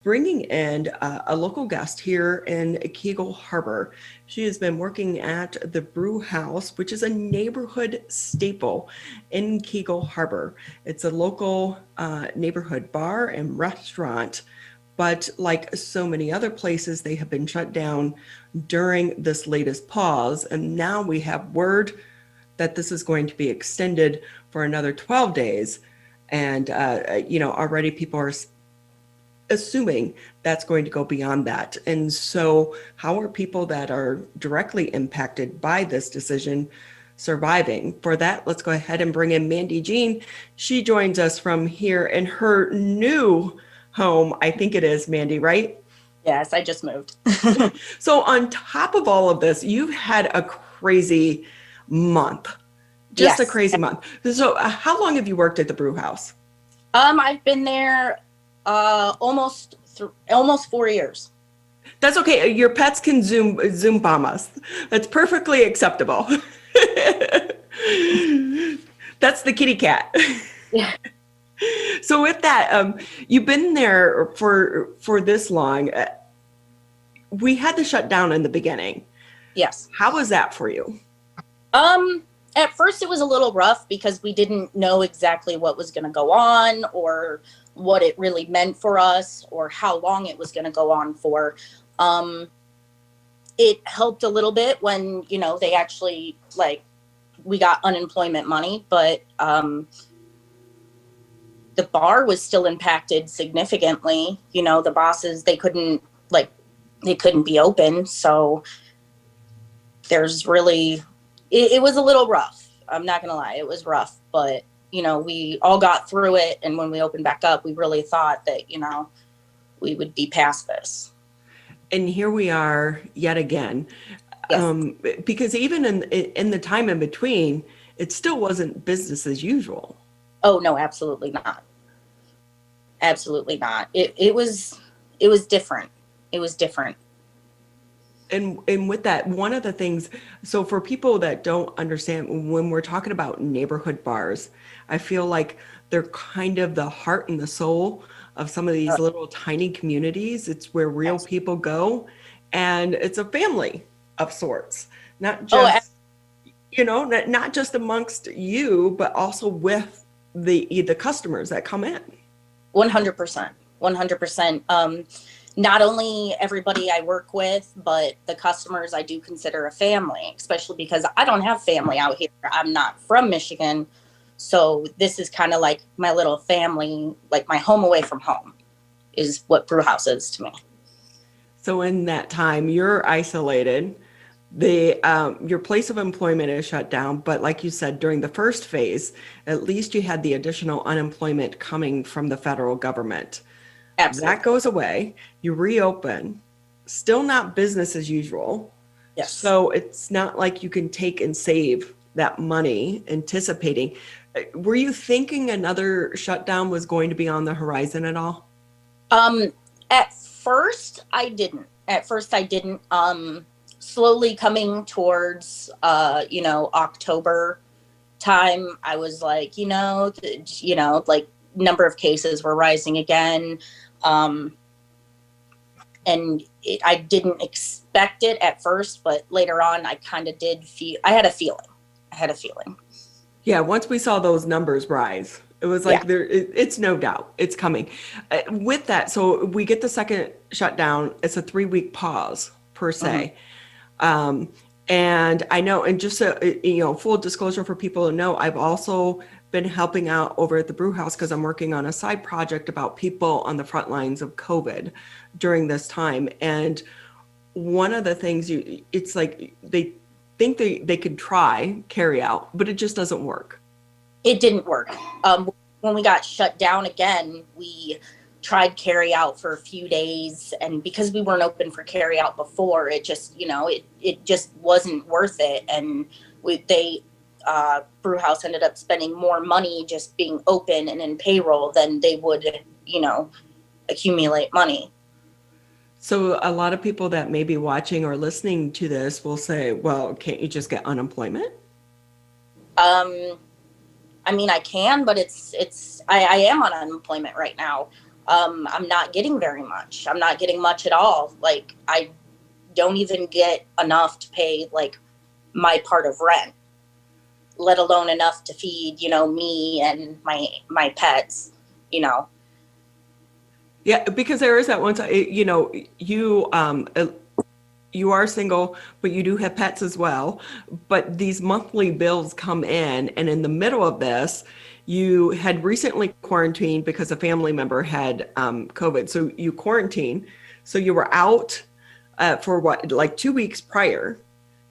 bringing in a local guest here in Kegel Harbor. She has been working at the Brew House, which is a neighborhood staple in Kegel Harbor. It's a local neighborhood bar and restaurant, but like so many other places, they have been shut down during this latest pause. And now we have word that this is going to be extended for another 12 days. And, already people are assuming that's going to go beyond that. And so how are people that are directly impacted by this decision surviving? For that, let's go ahead and bring in Mandi Jeanne. She joins us from here in her new home. I think it is, Mandi, right? Yes, I just moved. So on top of all of this, you've had a crazy month, just Yes. a crazy month. So how long have you worked at the Brew House? I've been there almost 4 years. That's okay. Your pets can Zoom bomb us. That's perfectly acceptable. That's the kitty cat. Yeah. So with that, you've been there for this long. We had to shut down in the beginning. Yes. How was that for you? At first it was a little rough because we didn't know exactly what was going to go on or what it really meant for us or how long it was going to go on for. It helped a little bit when, they actually we got unemployment money, but the bar was still impacted significantly. The bosses, they couldn't be open. So there's really, it was a little rough. I'm not going to lie. It was rough, but we all got through it. And when we opened back up, we really thought that, we would be past this. And here we are yet again. Yes. Because even in the time in between, it still wasn't business as usual. Oh, no, absolutely not. Absolutely not. It was different. It was different. And with that, one of the things, so for people that don't understand, when we're talking about neighborhood bars, I feel like they're kind of the heart and the soul of some of these little tiny communities. It's where real people go, and it's a family of sorts, not just, not just amongst you, but also with the customers that come in. 100%. 100%. Not only everybody I work with, but the customers I do consider a family, especially because I don't have family out here. I'm not from Michigan. So this is kind of like my little family, like my home away from home is what Brew House is to me. So in that time, you're isolated. Your place of employment is shut down. But like you said, during the first phase, at least you had the additional unemployment coming from the federal government. Absolutely. That goes away. You reopen, still not business as usual. Yes. So it's not like you can take and save that money anticipating. Were you thinking another shutdown was going to be on the horizon at all? At first I didn't. Slowly coming towards, October time, I was like, number of cases were rising again. And I didn't expect it at first, but later on I kind of did I had a feeling. Yeah. Once we saw those numbers rise, it was like, it's no doubt it's coming. With that, so we get the second shutdown. It's a 3-week pause per se. Mm-hmm. And I know, and just full disclosure for people to know, I've also been helping out over at the Brew House because I'm working on a side project about people on the front lines of COVID during this time. And one of the things it's like they think they could try carry out, but it just doesn't work. It didn't work. When we got shut down again, we tried carry out for a few days, and because we weren't open for carry out before, it just it just wasn't worth it. And Brew House ended up spending more money just being open and in payroll than they would accumulate money. So a lot of people that may be watching or listening to this will say, well, can't you just get unemployment? I mean, I can, but I am on unemployment right now. I'm not getting very much. I'm not getting much at all. Like, I don't even get enough to pay like my part of rent, let alone enough to feed, me and my pets, you know. Yeah, because there is that one time, you are single, but you do have pets as well. But these monthly bills come in, and in the middle of this, you had recently quarantined because a family member had COVID. So you quarantined. So you were out for what, like 2 weeks prior,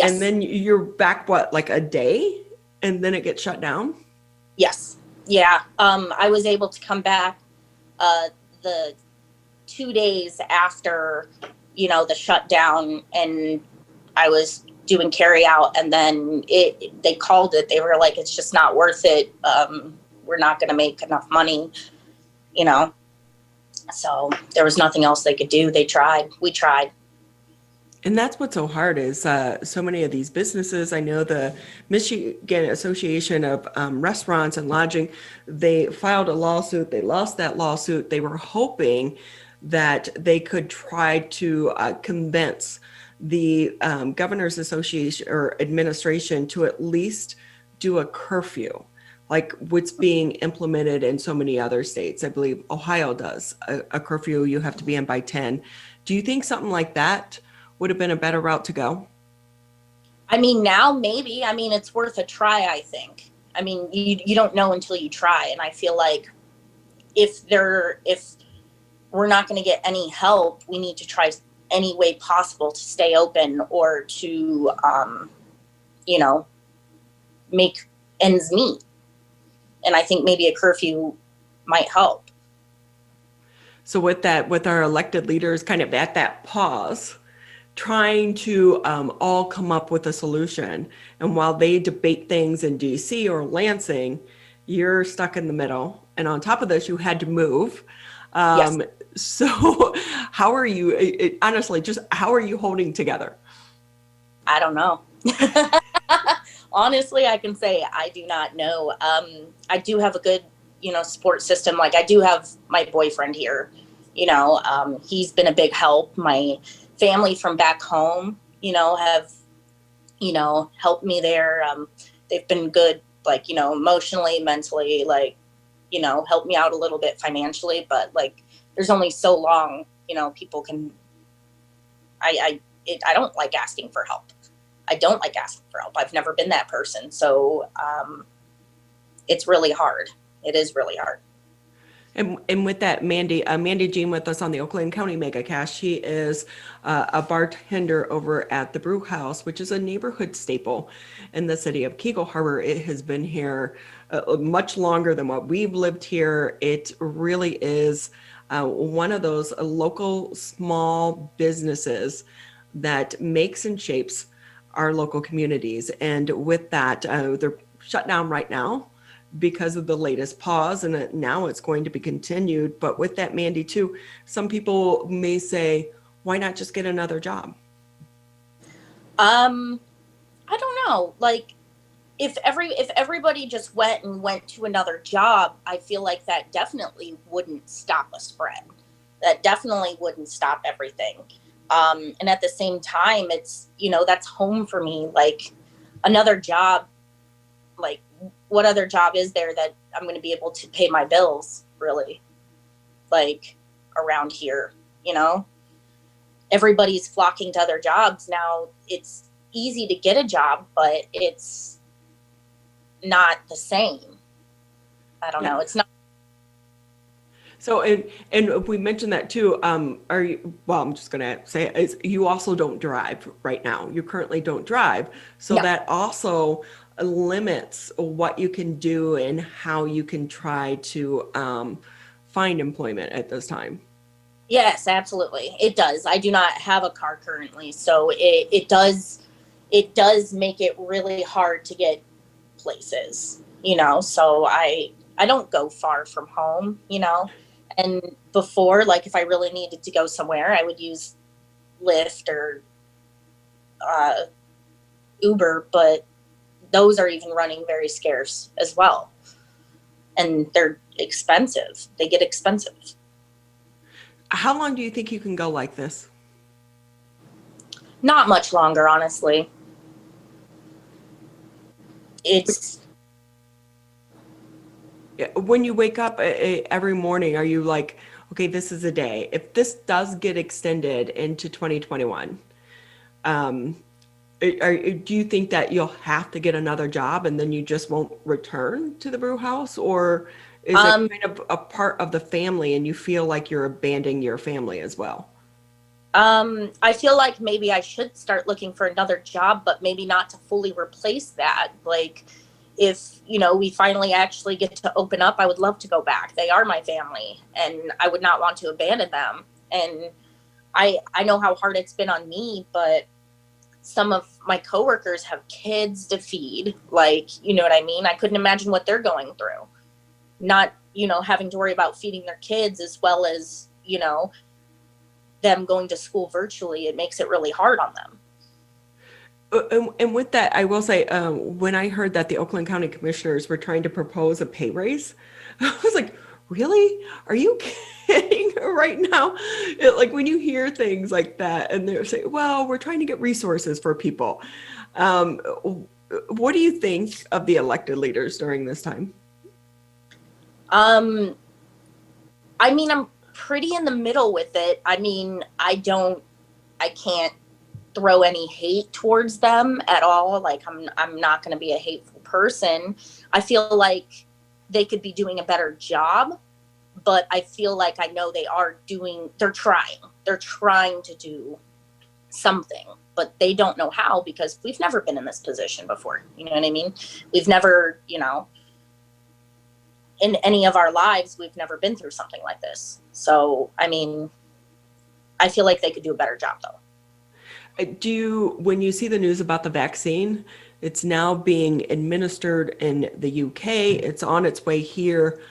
and Yes. then you're back what, like a day, and then it gets shut down. Yes. Yeah. I was able to come back the 2 days after, the shutdown, and I was doing carry out, and then they called it. They were like, it's just not worth it. We're not going to make enough money, you know. So there was nothing else they could do. They tried. We tried. And that's what's so hard is so many of these businesses. I know the Michigan Association of Restaurants and Lodging, they filed a lawsuit. They lost that lawsuit. They were hoping that they could try to convince the Governor's Association or administration to at least do a curfew, like what's being implemented in so many other states. I believe Ohio does a curfew. You have to be in by 10. Do you think something like that would have been a better route to go? I mean, now maybe. I mean, it's worth a try, I think. I mean, you don't know until you try. And I feel like if we're not going to get any help, we need to try any way possible to stay open or to, make ends meet. And I think maybe a curfew might help. So with that, with our elected leaders kind of at that pause, trying to all come up with a solution. And while they debate things in DC or Lansing, you're stuck in the middle. And on top of this, you had to move. Yes. So how are you, honestly, just how are you holding together? I don't know. Honestly, I can say I do not know. I do have a good, support system. Like, I do have my boyfriend here, he's been a big help. My family from back home, have, helped me there. They've been good, like, emotionally, mentally, like, help me out a little bit financially, but like, there's only so long, people can, I don't like asking for help. I don't like asking for help. I've never been that person. So, it's really hard. It is really hard. And with that, Mandi Jeanne with us on the Oakland County MegaCast. She is a bartender over at the Brew House, which is a neighborhood staple in the city of Keagle Harbor. It has been here much longer than what we've lived here. It really is one of those local small businesses that makes and shapes our local communities. And with that, they're shut down right now because of the latest pause, and now it's going to be continued. But with that, Mandi, too, some people may say, why not just get another job? I don't know. Like, if everybody just went to another job, I feel like that definitely wouldn't stop a spread. That definitely wouldn't stop everything. And at the same time, it's, that's home for me. Like, another job, like, what other job is there that I'm going to be able to pay my bills, really? Like, around here, everybody's flocking to other jobs now. It's easy to get a job, but it's not the same. I don't know. It's not. So, and we mentioned that too. Are you, well, I'm just going to say you also don't drive right now. You currently don't drive. So No. that also limits what you can do and how you can try to find employment at this time. Yes, absolutely. It does. I do not have a car currently. So it does make it really hard to get places, so I don't go far from home, and before, like, if I really needed to go somewhere, I would use Lyft or Uber, but those are even running very scarce as well. And they're expensive. They get expensive. How long do you think you can go like this? Not much longer, honestly. It's When you wake up every morning, are you like, okay, this is a day. If this does get extended into 2021, do you think that you'll have to get another job and then you just won't return to the brew house? Or is it um kind of a part of the family and you feel like you're abandoning your family as well? I feel like maybe I should start looking for another job, but maybe not to fully replace that. Like, if, we finally actually get to open up, I would love to go back. They are my family, and I would not want to abandon them. And I know how hard it's been on me, but some of my coworkers have kids to feed. Like, you know what I mean? I couldn't imagine what they're going through. Not, having to worry about feeding their kids as well as, them going to school virtually. It makes it really hard on them. And with that, I will say, when I heard that the Oakland County Commissioners were trying to propose a pay raise, I was like, really? Are you kidding right now? Like when you hear things like that and they're saying, well, we're trying to get resources for people. Um, what do you think of the elected leaders during this time? Um, I mean, I'm pretty in the middle with it. I mean, I can't throw any hate towards them at all. Like, I'm not going to be a hateful person. I feel like they could be doing a better job, but I feel like I know they're trying to do something, but they don't know how because we've never been in this position before. You know what I mean? We've never, in any of our lives, we've never been through something like this. So, I mean, I feel like they could do a better job though. When you see the news about the vaccine, it's now being administered in the UK, it's on its way here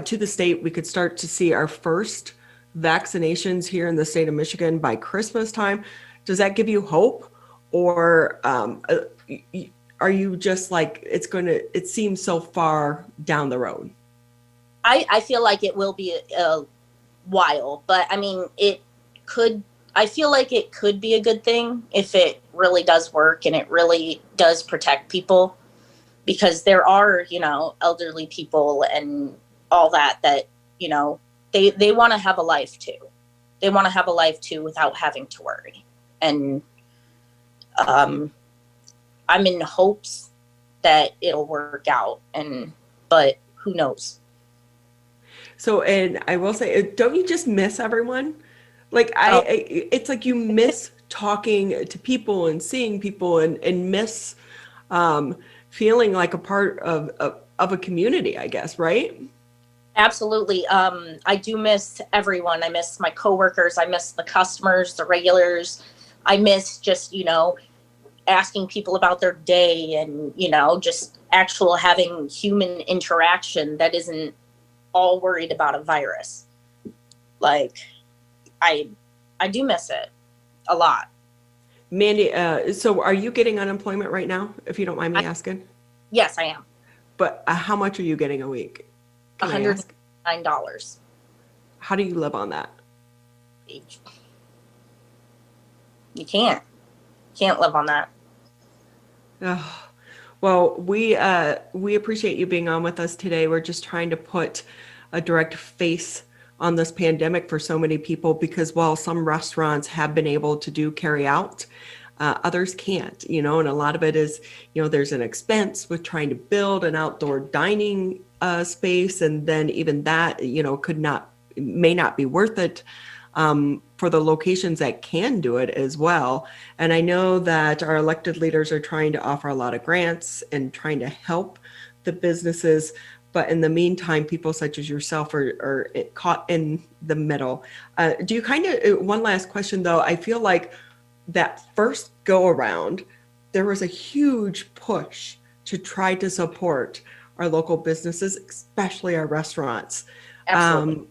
to the state. We could start to see our first vaccinations here in the state of Michigan by Christmas time. Does that give you hope? Or are you just like, it seems so far down the road? I feel like it will be a while, but I mean, I feel like it could be a good thing if it really does work and it really does protect people, because there are, elderly people and all that, they want to have a life too. They want to have a life too without having to worry. And I'm in hopes that it'll work out, but who knows? So, and I will say, don't you just miss everyone? Like Oh, it's like you miss talking to people and seeing people and miss um, feeling like a part of a community, I guess, right? absolutely. I do miss everyone. I miss my coworkers. I miss the customers, the regulars. I miss just, asking people about their day and, just actual having human interaction that isn't all worried about a virus. Like, I I do miss it a lot. Mandi, so are you getting unemployment right now, if you don't mind me I, asking? yes, I am. But how much are you getting a week? Can I ask? $109. How do you live on that? You can't live on that. Oh, well, we appreciate you being on with us today. We're just trying to put a direct face on this pandemic for so many people because while some restaurants have been able to do carry out, others can't, and a lot of it is, there's an expense with trying to build an outdoor dining space. And then even that, may not be worth it for the locations that can do it as well. And I know that our elected leaders are trying to offer a lot of grants and trying to help the businesses. But in the meantime, people such as yourself are caught in the middle. Do you one last question though, I feel like that first go around, there was a huge push to try to support our local businesses, especially our restaurants. Absolutely.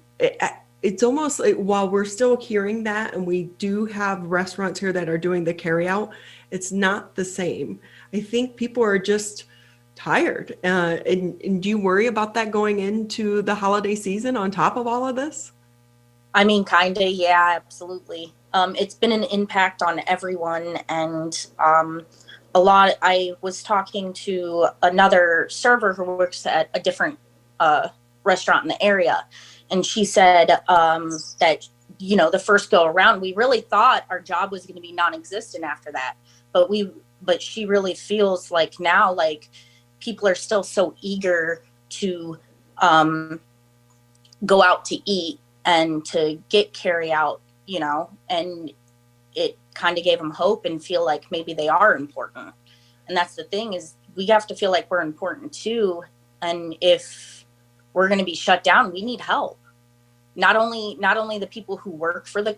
It's almost like while we're still hearing that, and we do have restaurants here that are doing the carry out, it's not the same. I think people are just tired. And do you worry about that going into the holiday season on top of all of this? I mean, kind of, yeah, absolutely. It's been an impact on everyone, and a lot. I was talking to another server who works at a different restaurant in the area, and she said that the first go around, we really thought our job was going to be non-existent after that, but she really feels like now, like people are still so eager to go out to eat and to get carry out, and it kind of gave them hope and feel like maybe they are important. And that's the thing, is we have to feel like we're important too. And if we're going to be shut down, we need help. Not only the people who work for the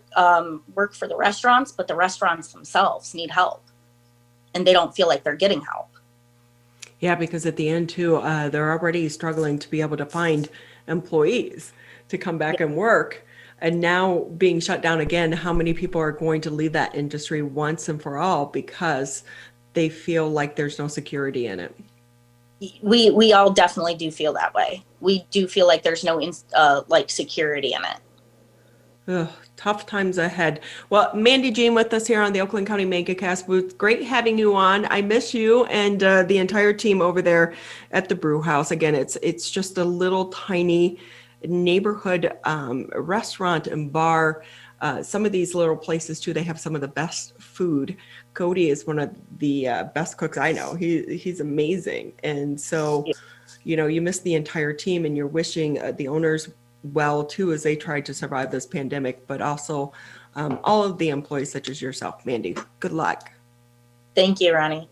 restaurants, but the restaurants themselves need help, and they don't feel like they're getting help. Yeah, because at the end too, they're already struggling to be able to find employees to come back and work. And now being shut down again, how many people are going to leave that industry once and for all because they feel like there's no security in it? We all definitely do feel that way. We do feel like there's no like security in it. Ugh, tough times ahead. Well, Mandi Jeanne with us here on the Oakland County MegaCast booth. Great having you on. I miss you and the entire team over there at the Brew House. Again, it's just a little tiny neighborhood restaurant and bar. Some of these little places too, they have some of the best food. Cody is one of the best cooks I know. He's amazing. And so, you miss the entire team, and you're wishing the owners well too as they tried to survive this pandemic, but also all of the employees such as yourself, Mandi. Good luck. Thank you, Ronnie.